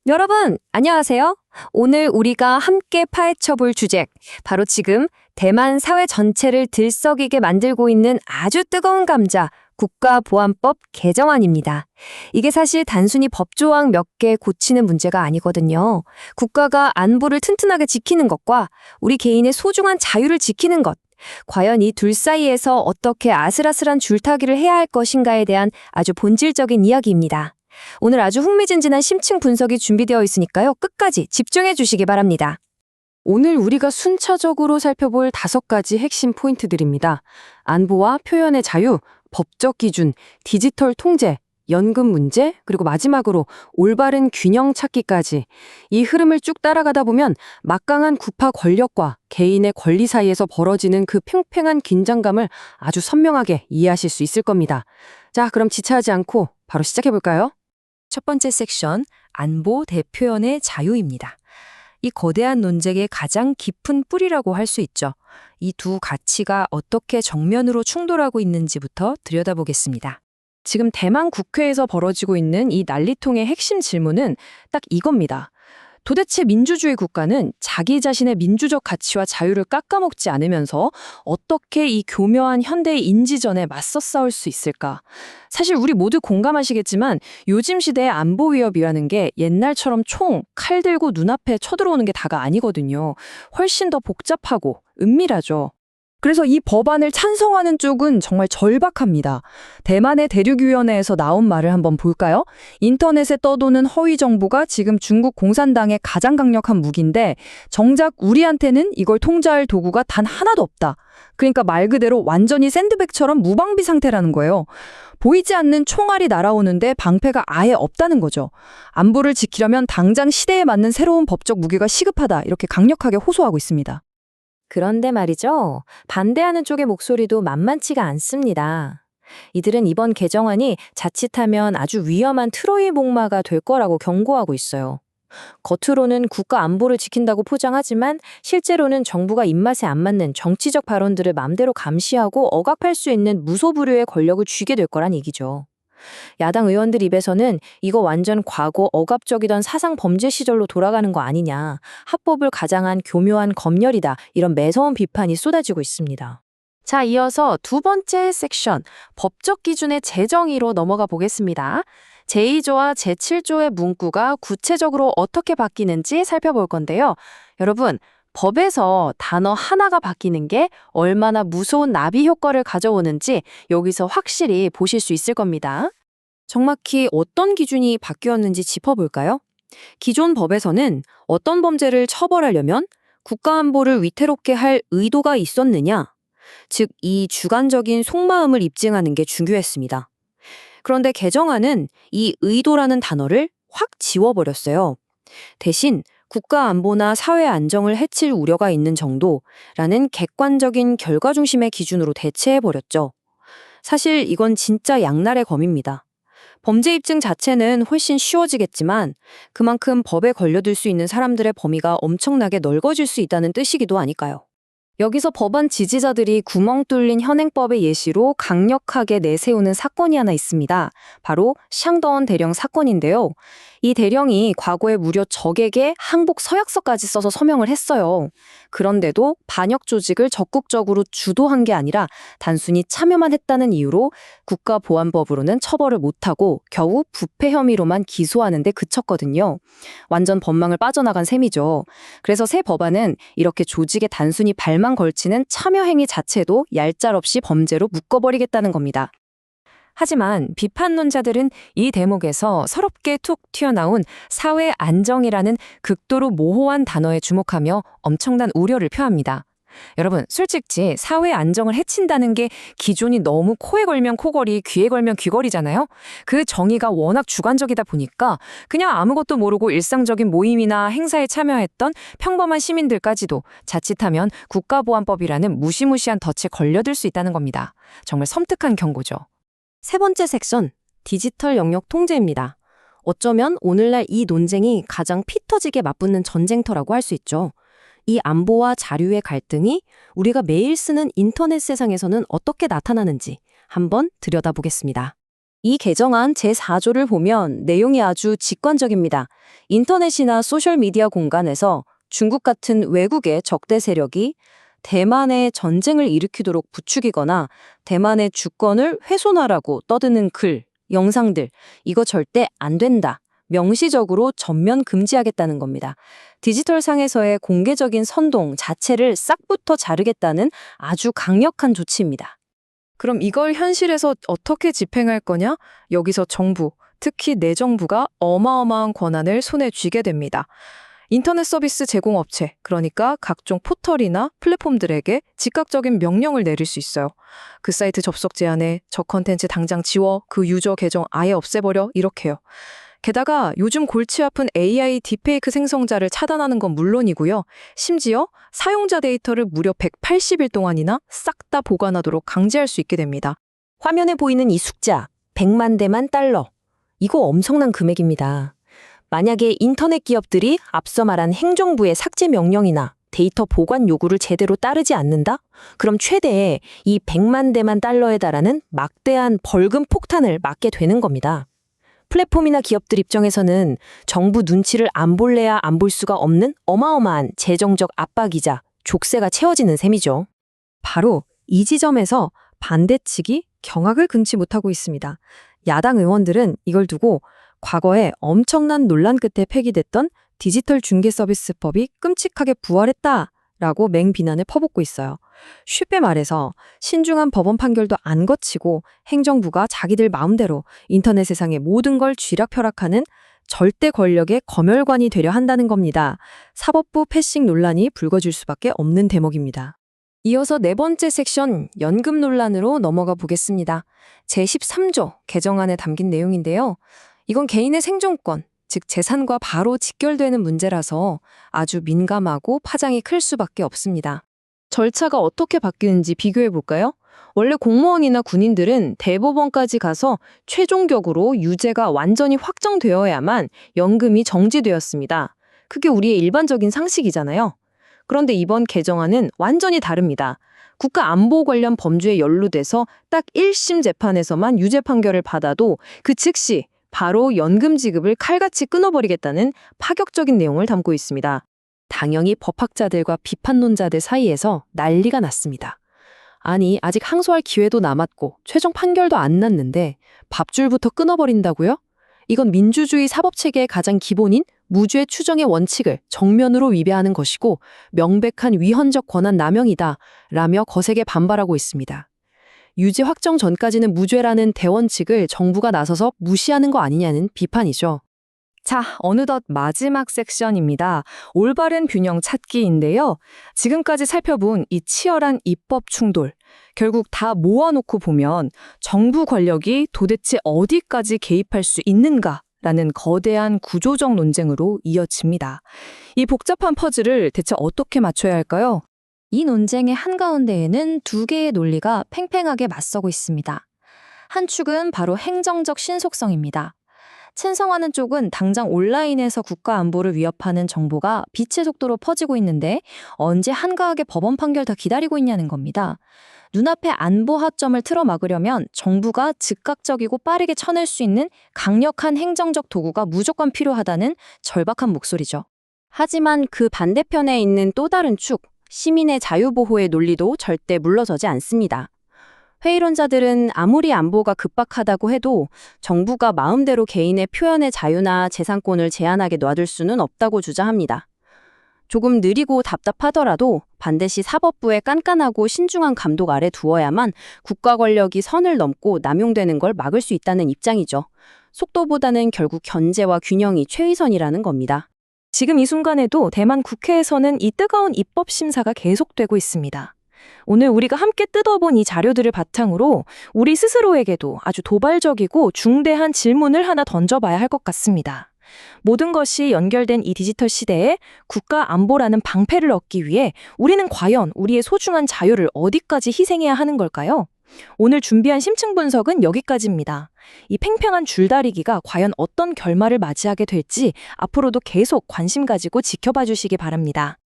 여러분, 안녕하세요. 오늘 우리가 함께 파헤쳐 볼 주제, 바로 지금 대만 사회 전체를 들썩이게 만들고 있는 아주 뜨거운 감자, 국가보안법 개정안입니다. 이게 사실 단순히 법조항 몇 개 고치는 문제가 아니거든요. 국가가 안보를 튼튼하게 지키는 것과 우리 개인의 소중한 자유를 지키는 것, 과연 이 둘 사이에서 어떻게 아슬아슬한 줄타기를 해야 할 것인가에 대한 아주 본질적인 이야기입니다. 오늘 아주 흥미진진한 심층 분석이 준비되어 있으니까요. 끝까지 집중해 주시기 바랍니다. 오늘 우리가 순차적으로 살펴볼 5가지 핵심 포인트들입니다. 안보와 표현의 자유, 법적 기준, 디지털 통제, 연금 문제, 그리고 마지막으로 올바른 균형 찾기까지. 이 흐름을 쭉 따라가다 보면 막강한 구파 권력과 개인의 권리 사이에서 벌어지는 그 팽팽한 긴장감을 아주 선명하게 이해하실 수 있을 겁니다. 자, 그럼 지체하지 않고 바로 시작해볼까요? 첫 번째 섹션, 안보 대표현의 자유입니다. 이 거대한 논쟁의 가장 깊은 뿌리라고 할 수 있죠. 이 두 가치가 어떻게 정면으로 충돌하고 있는지부터 들여다보겠습니다. 지금 대만 국회에서 벌어지고 있는 이 난리통의 핵심 질문은 딱 이겁니다. 도대체 민주주의 국가는 자기 자신의 민주적 가치와 자유를 깎아먹지 않으면서 어떻게 이 교묘한 현대의 인지전에 맞서 싸울 수 있을까? 사실 우리 모두 공감하시겠지만 요즘 시대의 안보 위협이라는 게 옛날처럼 총, 칼 들고 눈앞에 쳐들어오는 게 다가 아니거든요. 훨씬 더 복잡하고 은밀하죠. 그래서 이 법안을 찬성하는 쪽은 정말 절박합니다. 대만의 대륙위원회에서 나온 말을 한번 볼까요? 인터넷에 떠도는 허위 정보가 지금 중국 공산당의 가장 강력한 무기인데 정작 우리한테는 이걸 통제할 도구가 단 하나도 없다. 그러니까 말 그대로 완전히 샌드백처럼 무방비 상태라는 거예요. 보이지 않는 총알이 날아오는데 방패가 아예 없다는 거죠. 안보를 지키려면 당장 시대에 맞는 새로운 법적 무기가 시급하다. 이렇게 강력하게 호소하고 있습니다. 그런데 말이죠. 반대하는 쪽의 목소리도 만만치가 않습니다. 이들은 이번 개정안이 자칫하면 아주 위험한 트로이 목마가 될 거라고 경고하고 있어요. 겉으로는 국가 안보를 지킨다고 포장하지만 실제로는 정부가 입맛에 안 맞는 정치적 발언들을 맘대로 감시하고 억압할 수 있는 무소불위의 권력을 쥐게 될 거란 얘기죠. 야당 의원들 입에서는 이거 완전 과거 억압적이던 사상 범죄 시절로 돌아가는 거 아니냐, 합법을 가장한 교묘한 검열이다, 이런 매서운 비판이 쏟아지고 있습니다. 자, 이어서 두 번째 섹션, 법적 기준의 재정의로 넘어가 보겠습니다. 제2조와 제7조의 문구가 구체적으로 어떻게 바뀌는지 살펴볼 건데요. 여러분, 법에서 단어 하나가 바뀌는 게 얼마나 무서운 나비 효과를 가져오는지 여기서 확실히 보실 수 있을 겁니다. 정확히 어떤 기준이 바뀌었는지 짚어볼까요? 기존 법에서는 어떤 범죄를 처벌하려면 국가안보를 위태롭게 할 의도가 있었느냐, 즉 이 주관적인 속마음을 입증하는 게 중요했습니다. 그런데 개정안은 이 의도라는 단어를 확 지워버렸어요. 대신 국가안보나 사회 안정을 해칠 우려가 있는 정도라는 객관적인 결과 중심의 기준으로 대체해버렸죠. 사실 이건 진짜 양날의 검입니다. 범죄 입증 자체는 훨씬 쉬워지겠지만 그만큼 법에 걸려들 수 있는 사람들의 범위가 엄청나게 넓어질 수 있다는 뜻이기도 하니까요. 여기서 법안 지지자들이 구멍 뚫린 현행법의 예시로 강력하게 내세우는 사건이 하나 있습니다. 바로 샹더원 대령 사건인데요. 이 대령이 과거에 무려 적에게 항복 서약서까지 써서 서명을 했어요. 그런데도 반역 조직을 적극적으로 주도한 게 아니라 단순히 참여만 했다는 이유로 국가보안법으로는 처벌을 못하고 겨우 부패 혐의로만 기소하는 데 그쳤거든요. 완전 법망을 빠져나간 셈이죠. 그래서 새 법안은 이렇게 조직에 단순히 발만 걸치는 참여 행위 자체도 얄짤없이 범죄로 묶어버리겠다는 겁니다. 하지만 비판론자들은 이 대목에서 서럽게 툭 튀어나온 사회 안정이라는 극도로 모호한 단어에 주목하며 엄청난 우려를 표합니다. 여러분, 솔직히 사회 안정을 해친다는 게 기존이 너무 코에 걸면 코걸이, 귀에 걸면 귀걸이잖아요. 그 정의가 워낙 주관적이다 보니까 그냥 아무것도 모르고 일상적인 모임이나 행사에 참여했던 평범한 시민들까지도 자칫하면 국가보안법이라는 무시무시한 덫에 걸려들 수 있다는 겁니다. 정말 섬뜩한 경고죠. 세 번째 섹션, 디지털 영역 통제입니다. 어쩌면 오늘날 이 논쟁이 가장 피 터지게 맞붙는 전쟁터라고 할 수 있죠. 이 안보와 자유의 갈등이 우리가 매일 쓰는 인터넷 세상에서는 어떻게 나타나는지 한번 들여다보겠습니다. 이 개정안 제4조를 보면 내용이 아주 직관적입니다. 인터넷이나 소셜미디어 공간에서 중국 같은 외국의 적대 세력이 대만에 전쟁을 일으키도록 부추기거나 대만의 주권을 훼손하라고 떠드는 글, 영상들, 이거 절대 안 된다. 명시적으로 전면 금지하겠다는 겁니다. 디지털상에서의 공개적인 선동 자체를 싹부터 자르겠다는 아주 강력한 조치입니다. 그럼 이걸 현실에서 어떻게 집행할 거냐? 여기서 정부, 특히 내 정부가 어마어마한 권한을 손에 쥐게 됩니다. 인터넷 서비스 제공업체, 그러니까 각종 포털이나 플랫폼들에게 즉각적인 명령을 내릴 수 있어요. 그 사이트 접속 제한해, 저 컨텐츠 당장 지워, 그 유저 계정 아예 없애버려, 이렇게요. 게다가 요즘 골치 아픈 AI 딥페이크 생성자를 차단하는 건 물론이고요. 심지어 사용자 데이터를 무려 180일 동안이나 싹 다 보관하도록 강제할 수 있게 됩니다. 화면에 보이는 이 숫자, 100만 대만 달러. 이거 엄청난 금액입니다. 만약에 인터넷 기업들이 앞서 말한 행정부의 삭제 명령이나 데이터 보관 요구를 제대로 따르지 않는다? 그럼 최대 이 100만 대만 달러에 달하는 막대한 벌금 폭탄을 맞게 되는 겁니다. 플랫폼이나 기업들 입장에서는 정부 눈치를 안 볼래야 안 볼 수가 없는 어마어마한 재정적 압박이자 족쇄가 채워지는 셈이죠. 바로 이 지점에서 반대 측이 경악을 금치 못하고 있습니다. 야당 의원들은 이걸 두고 과거에 엄청난 논란 끝에 폐기됐던 디지털 중개서비스법이 끔찍하게 부활했다라고 맹비난을 퍼붓고 있어요. 쉽게 말해서 신중한 법원 판결도 안 거치고 행정부가 자기들 마음대로 인터넷 세상의 모든 걸 쥐락펴락하는 절대 권력의 검열관이 되려 한다는 겁니다. 사법부 패싱 논란이 불거질 수밖에 없는 대목입니다. 이어서 네 번째 섹션 연금 논란으로 넘어가 보겠습니다. 제13조 개정안에 담긴 내용인데요. 이건 개인의 생존권, 즉 재산과 바로 직결되는 문제라서 아주 민감하고 파장이 클 수밖에 없습니다. 절차가 어떻게 바뀌는지 비교해 볼까요? 원래 공무원이나 군인들은 대법원까지 가서 최종적으로 유죄가 완전히 확정되어야만 연금이 정지되었습니다. 그게 우리의 일반적인 상식이잖아요. 그런데 이번 개정안은 완전히 다릅니다. 국가 안보 관련 범죄에 연루돼서 딱 1심 재판에서만 유죄 판결을 받아도 그 즉시 바로 연금 지급을 칼같이 끊어버리겠다는 파격적인 내용을 담고 있습니다. 당연히 법학자들과 비판론자들 사이에서 난리가 났습니다. 아니, 아직 항소할 기회도 남았고 최종 판결도 안 났는데 밥줄부터 끊어버린다고요? 이건 민주주의 사법체계의 가장 기본인 무죄 추정의 원칙을 정면으로 위배하는 것이고 명백한 위헌적 권한 남용이다 라며 거세게 반발하고 있습니다. 유죄 확정 전까지는 무죄라는 대원칙을 정부가 나서서 무시하는 거 아니냐는 비판이죠. 자, 어느덧 마지막 섹션입니다. 올바른 균형 찾기인데요. 지금까지 살펴본 이 치열한 입법 충돌, 결국 다 모아놓고 보면 정부 권력이 도대체 어디까지 개입할 수 있는가라는 거대한 구조적 논쟁으로 이어집니다. 이 복잡한 퍼즐을 대체 어떻게 맞춰야 할까요? 이 논쟁의 한가운데에는 두 개의 논리가 팽팽하게 맞서고 있습니다. 한 축은 바로 행정적 신속성입니다. 찬성하는 쪽은 당장 온라인에서 국가 안보를 위협하는 정보가 빛의 속도로 퍼지고 있는데 언제 한가하게 법원 판결 다 기다리고 있냐는 겁니다. 눈앞에 안보 하점을 틀어막으려면 정부가 즉각적이고 빠르게 쳐낼 수 있는 강력한 행정적 도구가 무조건 필요하다는 절박한 목소리죠. 하지만 그 반대편에 있는 또 다른 축, 시민의 자유보호의 논리도 절대 물러서지 않습니다. 회의론자들은 아무리 안보가 급박하다고 해도 정부가 마음대로 개인의 표현의 자유나 재산권을 제한하게 놔둘 수는 없다고 주장합니다. 조금 느리고 답답하더라도 반드시 사법부의 깐깐하고 신중한 감독 아래 두어야만 국가 권력이 선을 넘고 남용되는 걸 막을 수 있다는 입장이죠. 속도보다는 결국 견제와 균형이 최우선이라는 겁니다. 지금 이 순간에도 대만 국회에서는 이 뜨거운 입법 심사가 계속되고 있습니다. 오늘 우리가 함께 뜯어본 이 자료들을 바탕으로 우리 스스로에게도 아주 도발적이고 중대한 질문을 하나 던져봐야 할 것 같습니다. 모든 것이 연결된 이 디지털 시대에 국가 안보라는 방패를 얻기 위해 우리는 과연 우리의 소중한 자유를 어디까지 희생해야 하는 걸까요? 오늘 준비한 심층 분석은 여기까지입니다. 이 팽팽한 줄다리기가 과연 어떤 결말을 맞이하게 될지 앞으로도 계속 관심 가지고 지켜봐 주시기 바랍니다.